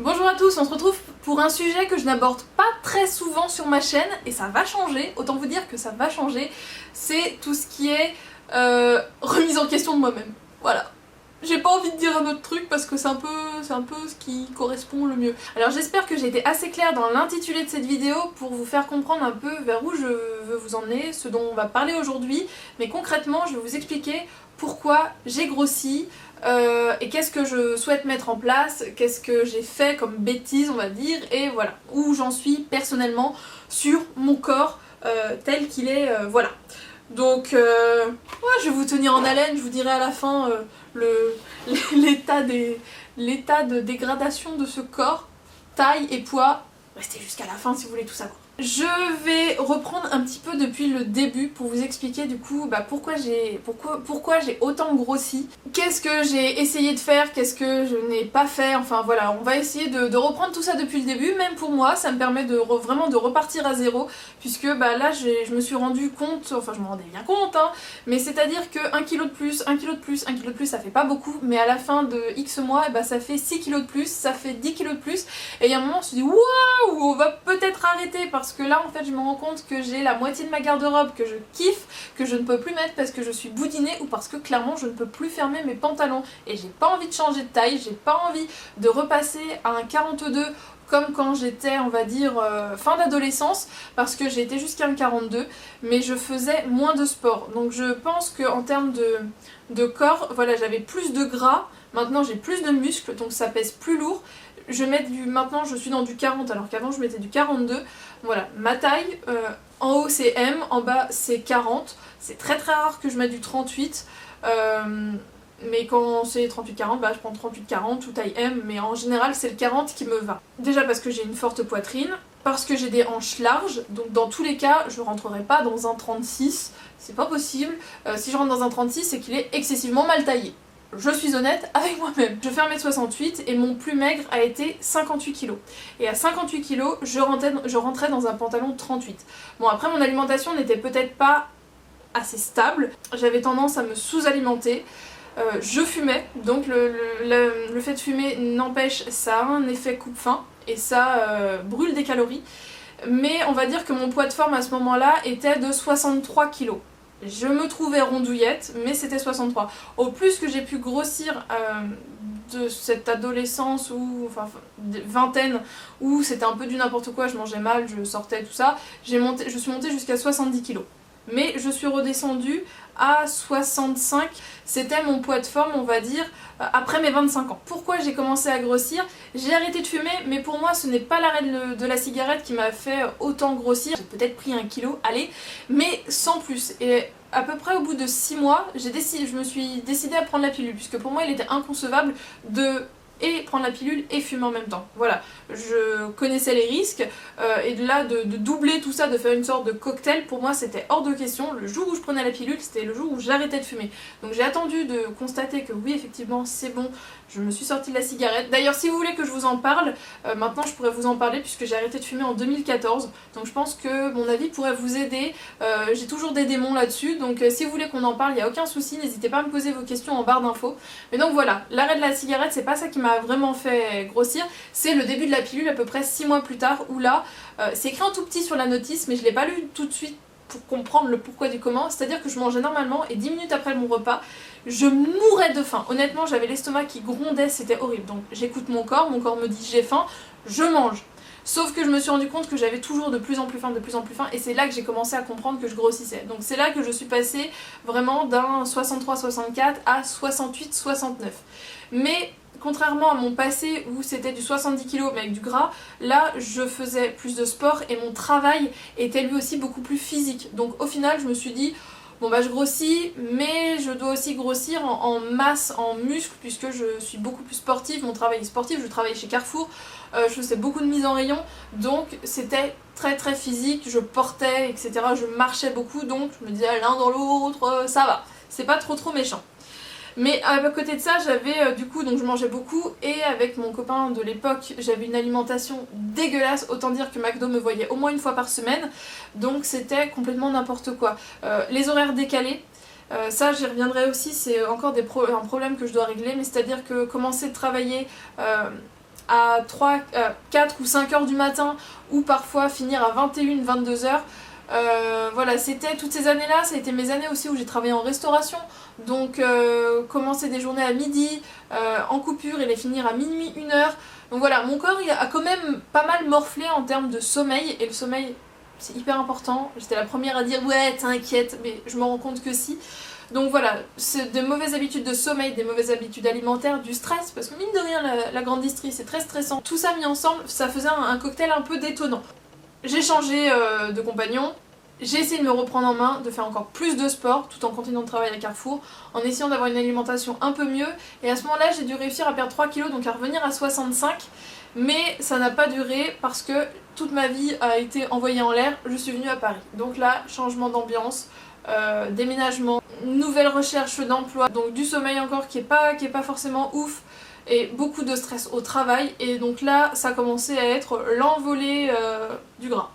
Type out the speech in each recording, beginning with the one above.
Bonjour à tous, on se retrouve pour un sujet que je n'aborde pas très souvent sur ma chaîne et ça va changer, autant vous dire que ça va changer, c'est tout ce qui est remise en question de moi-même. Voilà. J'ai pas envie de dire un autre truc parce que c'est un peu ce qui correspond le mieux. Alors j'espère que j'ai été assez claire dans l'intitulé de cette vidéo pour vous faire comprendre un peu vers où je veux vous emmener, ce dont on va parler aujourd'hui, mais concrètement je vais vous expliquer pourquoi j'ai grossi, et qu'est-ce que je souhaite mettre en place, qu'est-ce que j'ai fait comme bêtise on va dire, et voilà, où j'en suis personnellement sur mon corps tel qu'il est, voilà. Donc ouais, je vais vous tenir en haleine, je vous dirai à la fin l'état de dégradation de ce corps, taille et poids. Restez jusqu'à la fin si vous voulez tout savoir. Je vais reprendre un petit peu depuis le début pour vous expliquer du coup pourquoi j'ai autant grossi, qu'est-ce que j'ai essayé de faire, qu'est-ce que je n'ai pas fait, enfin voilà, on va essayer de reprendre tout ça depuis le début, même pour moi ça me permet de vraiment de repartir à zéro, puisque là je me suis rendu compte, enfin je me rendais bien compte, hein, mais c'est-à-dire que 1 kg de plus, 1 kg de plus, 1 kg de plus ça fait pas beaucoup, mais à la fin de X mois, ça fait 6 kg de plus, ça fait 10 kg de plus, et il y a un moment on se dit waouh, on va peut-être arrêter parce que là en fait je me rends compte que j'ai la moitié de ma garde-robe que je kiffe, que je ne peux plus mettre parce que je suis boudinée ou parce que clairement je ne peux plus fermer mes pantalons et j'ai pas envie de changer de taille, j'ai pas envie de repasser à un 42 comme quand j'étais on va dire fin d'adolescence, parce que j'ai été jusqu'à un 42 mais je faisais moins de sport, donc je pense qu'en termes de corps, voilà, j'avais plus de gras, maintenant j'ai plus de muscles donc ça pèse plus lourd. Maintenant je suis dans du 40 alors qu'avant je mettais du 42. Voilà, ma taille, en haut c'est M, en bas c'est 40. C'est très rare que je mette du 38. Mais quand c'est 38-40, je prends 38-40 ou taille M, mais en général c'est le 40 qui me va. Déjà parce que j'ai une forte poitrine, parce que j'ai des hanches larges, donc dans tous les cas je rentrerai pas dans un 36, c'est pas possible. Si je rentre dans un 36 c'est qu'il est excessivement mal taillé. Je suis honnête avec moi-même. Je fais 1m68 et mon plus maigre a été 58 kg. Et à 58 kg, je rentrais dans un pantalon 38. Bon, après mon alimentation n'était peut-être pas assez stable. J'avais tendance à me sous-alimenter. Je fumais, donc le fait de fumer n'empêche, ça a un effet coupe-faim et ça brûle des calories. Mais on va dire que mon poids de forme à ce moment-là était de 63 kg. Je me trouvais rondouillette, mais c'était 63. Au plus que j'ai pu grossir de cette adolescence ou enfin vingtaine où c'était un peu du n'importe quoi, je mangeais mal, je sortais, tout ça, je suis montée jusqu'à 70 kg. Mais je suis redescendue à 65, c'était mon poids de forme on va dire après mes 25 ans. Pourquoi j'ai commencé à grossir? J'ai arrêté de fumer, mais pour moi ce n'est pas l'arrêt de la cigarette qui m'a fait autant grossir. J'ai peut-être pris 1 kilo, allez, mais sans plus. Et à peu près au bout de 6 mois, je me suis décidée à prendre la pilule, puisque pour moi il était inconcevable de prendre la pilule et fumer en même temps. Voilà, je connaissais les risques, et de là de doubler tout ça, de faire une sorte de cocktail, pour moi c'était hors de question. Le jour où je prenais la pilule, c'était le jour où j'arrêtais de fumer. Donc j'ai attendu de constater que oui, effectivement c'est bon, je me suis sortie de la cigarette. D'ailleurs si vous voulez que je vous en parle, maintenant je pourrais vous en parler puisque j'ai arrêté de fumer en 2014. Donc je pense que mon avis pourrait vous aider, j'ai toujours des démons là-dessus, donc si vous voulez qu'on en parle, il n'y a aucun souci, n'hésitez pas à me poser vos questions en barre d'infos. Mais donc voilà, l'arrêt de la cigarette c'est pas ça qui m'a vraiment fait grossir, c'est le début de la pilule à peu près 6 mois plus tard où là, c'est écrit en tout petit sur la notice mais je l'ai pas lu tout de suite pour comprendre le pourquoi du comment, c'est-à-dire que je mangeais normalement et 10 minutes après mon repas, je mourais de faim. Honnêtement j'avais l'estomac qui grondait, c'était horrible. Donc j'écoute mon corps me dit j'ai faim, je mange. Sauf que je me suis rendu compte que j'avais toujours de plus en plus faim, et c'est là que j'ai commencé à comprendre que je grossissais. Donc c'est là que je suis passée vraiment d'un 63-64 à 68-69. Mais contrairement à mon passé où c'était du 70 kg mais avec du gras, là je faisais plus de sport et mon travail était lui aussi beaucoup plus physique. Donc au final je me suis dit bon je grossis mais je dois aussi grossir en masse, en muscle, puisque je suis beaucoup plus sportive, mon travail est sportif, je travaille chez Carrefour, je faisais beaucoup de mise en rayon, donc c'était très physique, je portais etc, je marchais beaucoup, donc je me disais l'un dans l'autre, ça va, c'est pas trop méchant. Mais à côté de ça, j'avais du coup, donc je mangeais beaucoup, et avec mon copain de l'époque, j'avais une alimentation dégueulasse, autant dire que McDo me voyait au moins une fois par semaine, donc c'était complètement n'importe quoi. Les horaires décalés, ça j'y reviendrai aussi, c'est encore un problème que je dois régler, mais c'est-à-dire que commencer de travailler à 4 ou 5 heures du matin ou parfois finir à 21, 22 heures. Voilà, c'était toutes ces années-là, ça a été mes années aussi où j'ai travaillé en restauration, donc commencer des journées à midi, en coupure et les finir à minuit, 1 heure. Donc voilà, mon corps il a quand même pas mal morflé en termes de sommeil, et le sommeil c'est hyper important. J'étais la première à dire ouais t'inquiète, mais je me rends compte que si. Donc voilà, c'est de mauvaises habitudes de sommeil, des mauvaises habitudes alimentaires, du stress, parce que mine de rien la grande distrie c'est très stressant. Tout ça mis ensemble, ça faisait un cocktail un peu détonnant. J'ai changé de compagnon, j'ai essayé de me reprendre en main, de faire encore plus de sport tout en continuant de travailler à Carrefour, en essayant d'avoir une alimentation un peu mieux, et à ce moment-là j'ai dû réussir à perdre 3 kilos, donc à revenir à 65, mais ça n'a pas duré parce que toute ma vie a été envoyée en l'air, je suis venue à Paris. Donc là, changement d'ambiance, déménagement, nouvelle recherche d'emploi, donc du sommeil encore qui est pas forcément ouf, et beaucoup de stress au travail, et donc là ça a commencé à être l'envolée du gras.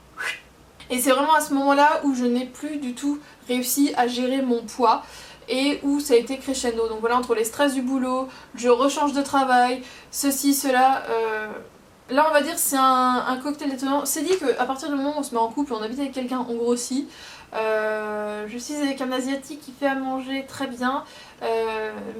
Et c'est vraiment à ce moment-là où je n'ai plus du tout réussi à gérer mon poids et où ça a été crescendo. Donc voilà, entre les stress du boulot, je rechange de travail, ceci, cela... Là on va dire c'est un cocktail détonnant. C'est dit qu'à partir du moment où on se met en couple, on habite avec quelqu'un, on grossit. Je suis avec un asiatique qui fait à manger très bien,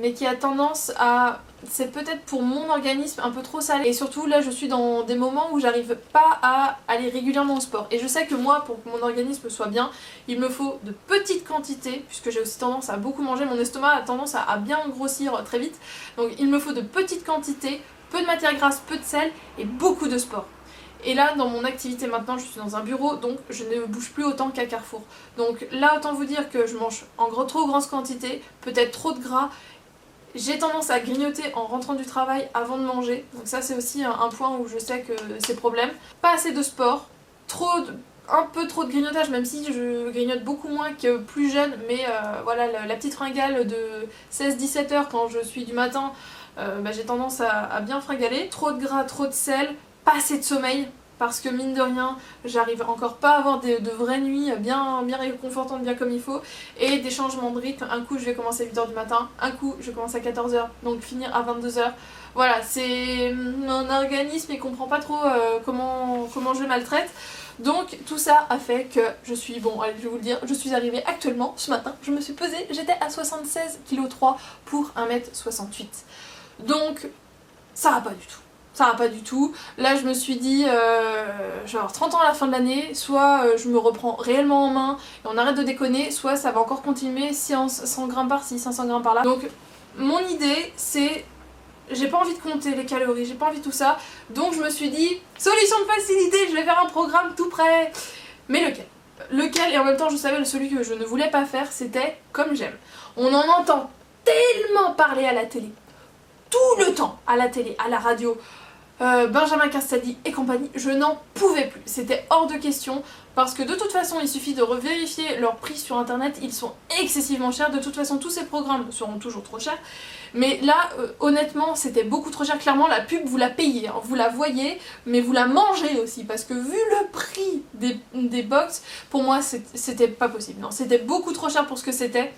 mais qui a tendance à... C'est peut-être pour mon organisme un peu trop salé. Et surtout là je suis dans des moments où j'arrive pas à aller régulièrement au sport. Et je sais que moi, pour que mon organisme soit bien, il me faut de petites quantités, puisque j'ai aussi tendance à beaucoup manger. Mon estomac a tendance à bien grossir très vite. Donc il me faut de petites quantités, peu de matière grasse, peu de sel et beaucoup de sport. Et là, dans mon activité maintenant, je suis dans un bureau, donc je ne bouge plus autant qu'à Carrefour. Donc là, autant vous dire que je mange en trop grande quantité, peut-être trop de gras. J'ai tendance à grignoter en rentrant du travail avant de manger. Donc ça, c'est aussi un point où je sais que c'est problème. Pas assez de sport, un peu trop de grignotage, même si je grignote beaucoup moins que plus jeune. Mais voilà, la petite fringale de 16-17 heures quand je suis du matin, j'ai tendance à bien fringaler. Trop de gras, trop de sel, pas assez de sommeil, parce que mine de rien, j'arrive encore pas à avoir de vraies nuits bien réconfortantes, bien comme il faut, et des changements de rythme. Un coup je vais commencer à 8h du matin, un coup je commence à 14h, donc finir à 22h. Voilà, c'est mon organisme, il comprend pas trop comment je le maltraite. Donc tout ça a fait que je suis, bon allez je vais vous le dire, je suis arrivée actuellement ce matin, je me suis pesée, j'étais à 76,3 kg pour 1m68. Donc ça va pas du tout. Ça va pas du tout. Là je me suis dit, je vais avoir 30 ans à la fin de l'année, soit je me reprends réellement en main et on arrête de déconner, soit ça va encore continuer 100 grammes par-ci, 500 grammes par-là. Donc mon idée c'est, j'ai pas envie de compter les calories, j'ai pas envie de tout ça, donc je me suis dit, solution de facilité, je vais faire un programme tout prêt. Mais lequel? Et en même temps je savais celui que je ne voulais pas faire, c'était Comme J'aime. On en entend tellement parler à la télé, tout le temps à la télé, à la radio, Benjamin Castaldi et compagnie, je n'en pouvais plus. C'était hors de question parce que de toute façon il suffit de revérifier leurs prix sur internet, ils sont excessivement chers. De toute façon tous ces programmes seront toujours trop chers. Mais là honnêtement c'était beaucoup trop cher. Clairement la pub vous la payez, hein. Vous la voyez mais vous la mangez aussi, parce que vu le prix des box, pour moi c'était pas possible. Non, c'était beaucoup trop cher pour ce que c'était.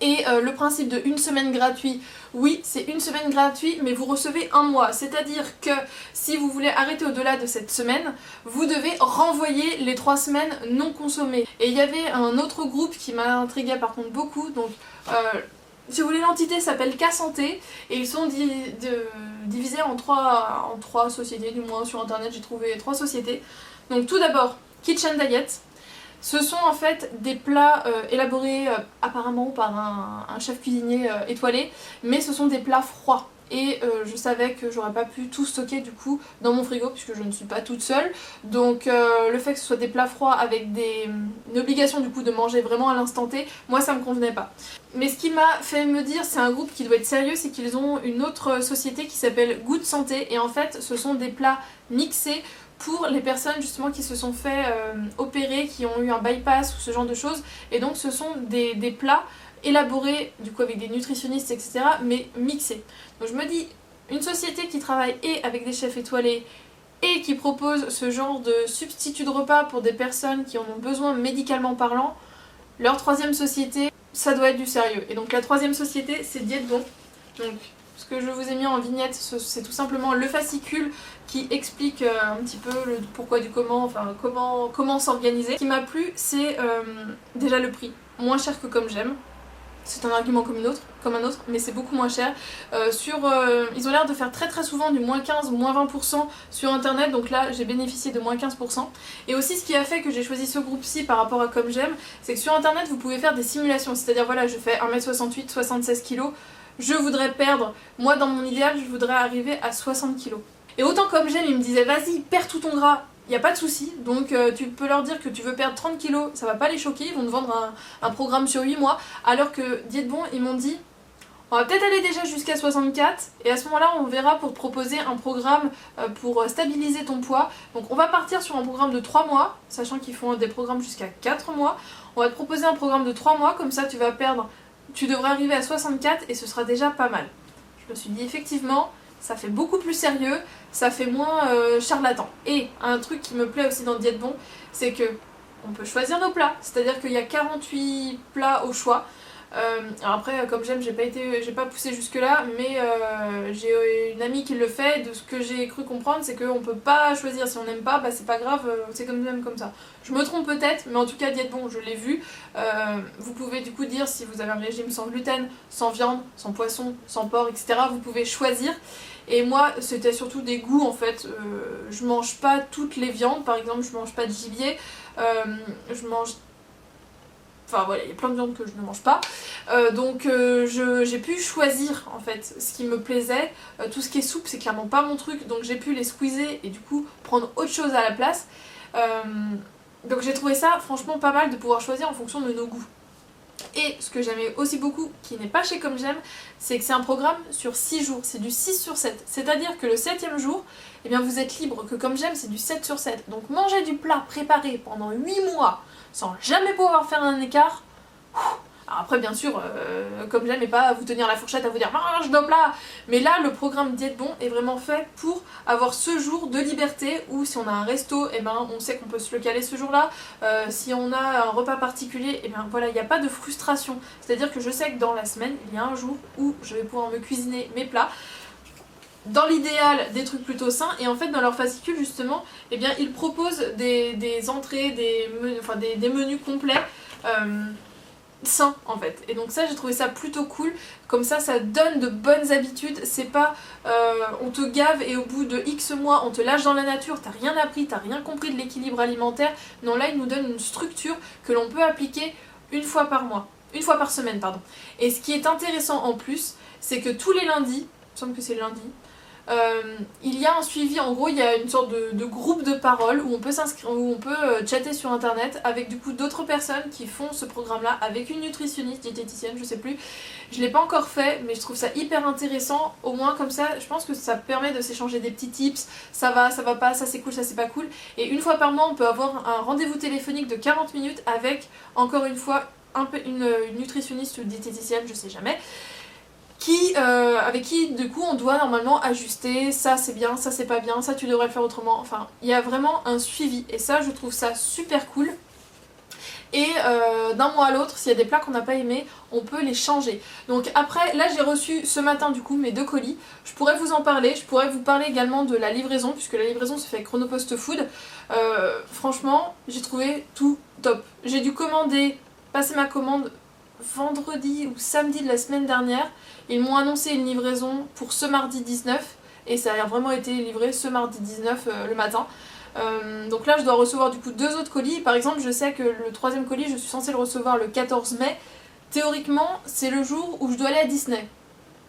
Et le principe de une semaine gratuite, oui c'est une semaine gratuite mais vous recevez un mois, c'est à dire que si vous voulez arrêter au-delà de cette semaine, vous devez renvoyer les 3 semaines non consommées. Et il y avait un autre groupe qui m'a intrigué par contre beaucoup, donc si vous voulez, l'entité s'appelle K-Santé et ils sont divisés en trois sociétés, du moins sur internet j'ai trouvé 3 sociétés. Donc tout d'abord Kitchen Diet. Ce sont en fait des plats élaborés apparemment par un chef cuisinier étoilé, mais ce sont des plats froids. Et je savais que j'aurais pas pu tout stocker du coup dans mon frigo puisque je ne suis pas toute seule. Donc le fait que ce soit des plats froids avec une obligation du coup de manger vraiment à l'instant T, moi ça me convenait pas. Mais ce qui m'a fait me dire c'est un groupe qui doit être sérieux, c'est qu'ils ont une autre société qui s'appelle Good Santé, et en fait ce sont des plats mixés pour les personnes justement qui se sont fait opérer, qui ont eu un bypass ou ce genre de choses. Et donc ce sont des plats élaborés du coup avec des nutritionnistes etc, mais mixés. Donc je me dis, une société qui travaille et avec des chefs étoilés et qui propose ce genre de substitut de repas pour des personnes qui en ont besoin médicalement parlant, leur 3e société, ça doit être du sérieux. Et donc la 3e société c'est Diète Bon. Donc Ce que je vous ai mis en vignette, c'est tout simplement le fascicule qui explique un petit peu le pourquoi du comment, enfin comment s'organiser. Ce qui m'a plu, c'est déjà le prix, moins cher que Comme J'aime. C'est un argument comme un autre, mais c'est beaucoup moins cher. Ils ont l'air de faire très souvent du moins 15, moins 20% sur internet, donc là j'ai bénéficié de moins 15%. Et aussi ce qui a fait que j'ai choisi ce groupe-ci par rapport à Comme J'aime, c'est que sur internet vous pouvez faire des simulations, c'est-à-dire voilà, je fais 1m68, 76 kg, je voudrais perdre, moi dans mon idéal je voudrais arriver à 60 kg. Et autant Comme J'aime, il me disait vas-y, perds tout ton gras, il n'y a pas de souci, donc tu peux leur dire que tu veux perdre 30 kilos, ça va pas les choquer, ils vont te vendre un programme sur 8 mois, alors que Diète Bon, ils m'ont dit on va peut-être aller déjà jusqu'à 64, et à ce moment-là on verra pour te proposer un programme pour stabiliser ton poids. Donc on va partir sur un programme de 3 mois, sachant qu'ils font des programmes jusqu'à 4 mois, on va te proposer un programme de 3 mois, comme ça tu vas perdre, tu devrais arriver à 64 et ce sera déjà pas mal. Je me suis dit effectivement, ça fait beaucoup plus sérieux, ça fait moins charlatan. Et un truc qui me plaît aussi dans Diète Bon, c'est que on peut choisir nos plats, c'est-à-dire qu'il y a 48 plats au choix. Alors après, Comme J'aime, j'ai pas poussé jusque là, mais j'ai une amie qui le fait, de ce que j'ai cru comprendre, c'est qu'on peut pas choisir, si on n'aime pas, bah c'est pas grave, c'est comme ça. Je me trompe peut-être, mais en tout cas Diète Bon, je l'ai vu. Vous pouvez du coup dire si vous avez un régime sans gluten, sans viande, sans poisson, sans porc, etc. Vous pouvez choisir. Et moi, c'était surtout des goûts en fait. Je mange pas toutes les viandes, par exemple, je mange pas de gibier, je mange. Enfin voilà, il y a plein de viandes que je ne mange pas. Donc j'ai pu choisir en fait ce qui me plaisait. Tout ce qui est soupe, c'est clairement pas mon truc, donc j'ai pu les squeezer et du coup prendre autre chose à la place. Donc j'ai trouvé ça franchement pas mal de pouvoir choisir en fonction de nos goûts. Et ce que j'aimais aussi beaucoup, qui n'est pas chez Comme J'aime, c'est que c'est un programme sur 6 jours, c'est du 6 sur 7. C'est-à-dire que le 7e jour, eh bien vous êtes libre, que Comme J'aime c'est du 7 sur 7. Donc manger du plat préparé pendant 8 mois sans jamais pouvoir faire un écart. Alors après bien sûr, Comme J'aime, et pas à vous tenir la fourchette, à vous dire mange nos plats. Mais là le programme Diète Bon est vraiment fait pour avoir ce jour de liberté où si on a un resto, eh ben, on sait qu'on peut se le caler ce jour-là. Si on a un repas particulier, eh ben, voilà, il n'y a pas de frustration. C'est-à-dire que je sais que dans la semaine, il y a un jour où je vais pouvoir me cuisiner mes plats. Dans l'idéal, des trucs plutôt sains, et en fait dans leur fascicule justement, eh bien, ils proposent des entrées, des menus complets sains en fait. Et donc ça j'ai trouvé ça plutôt cool, comme ça donne de bonnes habitudes, c'est pas on te gave et au bout de X mois on te lâche dans la nature, t'as rien appris, t'as rien compris de l'équilibre alimentaire. Non, là ils nous donnent une structure que l'on peut appliquer une fois par semaine pardon. Et ce qui est intéressant en plus, c'est que tous les lundis, il me semble que c'est le lundi, il y a un suivi, en gros il y a une sorte de groupe de parole où on peut s'inscrire, où on peut chatter sur internet avec du coup d'autres personnes qui font ce programme là, avec une nutritionniste, diététicienne, je sais plus. Je l'ai pas encore fait, mais je trouve ça hyper intéressant, au moins comme ça, je pense que ça permet de s'échanger des petits tips, ça va pas, ça c'est cool, ça c'est pas cool. Et une fois par mois on peut avoir un rendez-vous téléphonique de 40 minutes avec, encore une fois, une nutritionniste ou diététicienne, je sais jamais. Avec qui du coup on doit normalement ajuster, ça c'est bien, ça c'est pas bien, ça tu devrais le faire autrement, enfin il y a vraiment un suivi et ça je trouve ça super cool. Et d'un mois à l'autre, s'il y a des plats qu'on n'a pas aimés, on peut les changer. Donc après, là j'ai reçu ce matin du coup mes 2 colis, je pourrais vous en parler, je pourrais vous parler également de la livraison, puisque la livraison se fait avec Chronopost Food. Franchement, j'ai trouvé tout top. J'ai dû passer ma commande vendredi ou samedi de la semaine dernière. Ils m'ont annoncé une livraison pour ce mardi 19 et ça a vraiment été livré ce mardi 19 le matin. Donc là je dois recevoir du coup 2 autres colis. Par exemple je sais que le 3e colis je suis censée le recevoir le 14 mai. Théoriquement c'est le jour où je dois aller à Disney.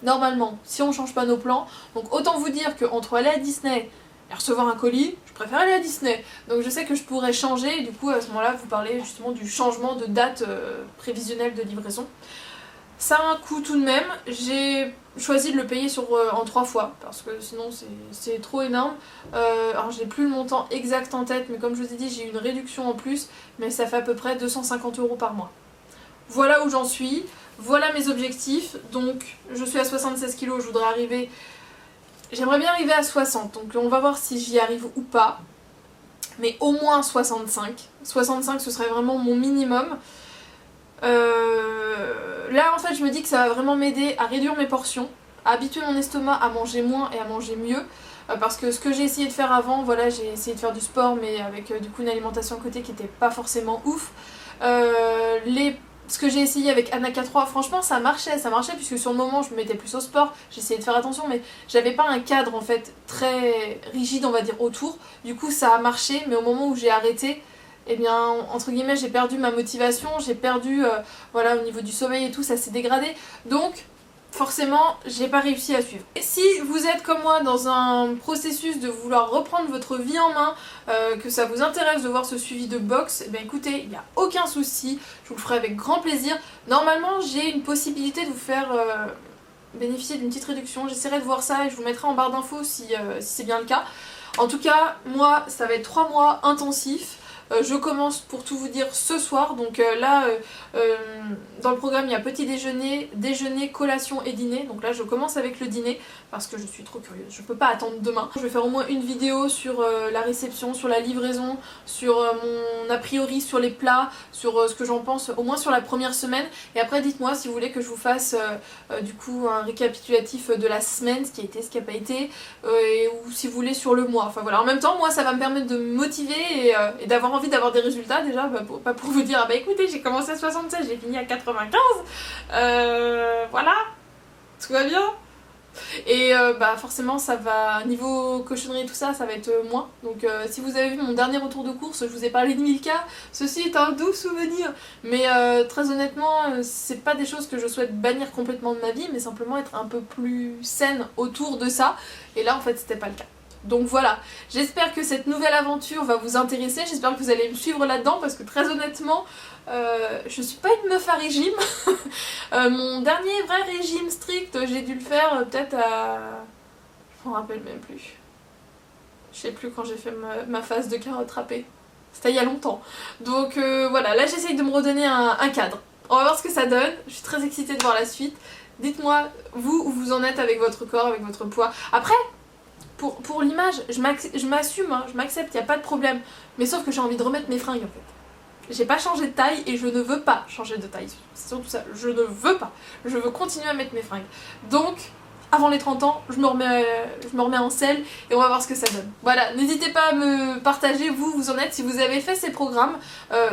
Normalement, si on change pas nos plans. Donc autant vous dire qu'entre aller à Disney et recevoir un colis, je préfère aller à Disney. Donc je sais que je pourrais changer et du coup à ce moment-là vous parlez justement du changement de date prévisionnelle de livraison. Ça a un coût tout de même, j'ai choisi de le payer en 3 fois parce que sinon c'est trop énorme. Alors j'ai plus le montant exact en tête, mais comme je vous ai dit j'ai eu une réduction en plus, mais ça fait à peu près 250 € par mois. Voilà où j'en suis, voilà mes objectifs. Donc je suis à 76 kg, je voudrais arriver... J'aimerais bien arriver à 60, donc on va voir si j'y arrive ou pas. Mais au moins 65. 65 ce serait vraiment mon minimum. Là en fait je me dis que ça va vraiment m'aider à réduire mes portions. à habituer mon estomac à manger moins et à manger mieux. Parce que ce que j'ai essayé de faire avant, voilà, j'ai essayé de faire du sport mais avec du coup une alimentation à côté qui était pas forcément ouf. Ce que j'ai essayé avec Anaka 3, franchement ça marchait puisque sur le moment je me mettais plus au sport, j'essayais de faire attention mais j'avais pas un cadre en fait très rigide on va dire autour, du coup ça a marché mais au moment où j'ai arrêté, eh bien entre guillemets j'ai perdu ma motivation, j'ai perdu voilà au niveau du sommeil et tout ça s'est dégradé, donc forcément j'ai pas réussi à suivre. Et si vous êtes comme moi dans un processus de vouloir reprendre votre vie en main, que ça vous intéresse de voir ce suivi de boxe, eh bien écoutez, il n'y a aucun souci, je vous le ferai avec grand plaisir. Normalement j'ai une possibilité de vous faire bénéficier d'une petite réduction, j'essaierai de voir ça et je vous mettrai en barre d'infos si c'est bien le cas. En tout cas, moi ça va être 3 mois intensifs. Je commence pour tout vous dire ce soir, donc là dans le programme il y a petit déjeuner, déjeuner, collation et dîner, donc là je commence avec le dîner parce que je suis trop curieuse, je peux pas attendre demain. Je vais faire au moins une vidéo sur la réception, sur la livraison, sur mon a priori sur les plats, sur ce que j'en pense au moins sur la première semaine, et après dites-moi si vous voulez que je vous fasse du coup un récapitulatif de la semaine, ce qui a été, ce qui a pas été, ou si vous voulez sur le mois, enfin voilà, en même temps moi ça va me permettre de me motiver et d'avoir envie d'avoir des résultats déjà, pas pour vous dire ah bah écoutez j'ai commencé à 76, j'ai fini à 95, voilà, tout va bien. Et bah forcément ça va, niveau cochonnerie et tout ça, ça va être moins. Donc si vous avez vu mon dernier retour de course, je vous ai parlé de 1000K, ceci est un doux souvenir. Mais très honnêtement, c'est pas des choses que je souhaite bannir complètement de ma vie, mais simplement être un peu plus saine autour de ça. Et là en fait c'était pas le cas. Donc voilà, j'espère que cette nouvelle aventure va vous intéresser, j'espère que vous allez me suivre là-dedans parce que très honnêtement, je suis pas une meuf à régime. Mon dernier vrai régime strict, j'ai dû le faire peut-être à... je m'en rappelle même plus. Je sais plus quand j'ai fait ma phase de carotte râpée. C'était il y a longtemps. Donc voilà, là j'essaye de me redonner un cadre. On va voir ce que ça donne, je suis très excitée de voir la suite. Dites-moi, vous, où vous en êtes avec votre corps, avec votre poids. Après, pour l'image, je m'assume, hein, je m'accepte, il n'y a pas de problème. Mais sauf que j'ai envie de remettre mes fringues en fait. J'ai pas changé de taille et je ne veux pas changer de taille. C'est surtout ça, je ne veux pas. Je veux continuer à mettre mes fringues. Donc, avant les 30 ans, je me remets en selle et on va voir ce que ça donne. Voilà, n'hésitez pas à me partager, vous en êtes, si vous avez fait ces programmes,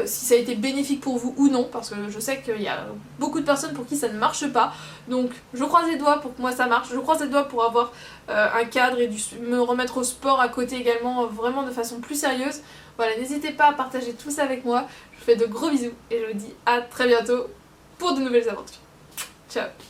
si ça a été bénéfique pour vous ou non, parce que je sais qu'il y a beaucoup de personnes pour qui ça ne marche pas. Donc, je croise les doigts pour que moi ça marche, je croise les doigts pour avoir un cadre et me remettre au sport à côté également, vraiment de façon plus sérieuse. Voilà, n'hésitez pas à partager tout ça avec moi. Je vous fais de gros bisous et je vous dis à très bientôt pour de nouvelles aventures. Ciao!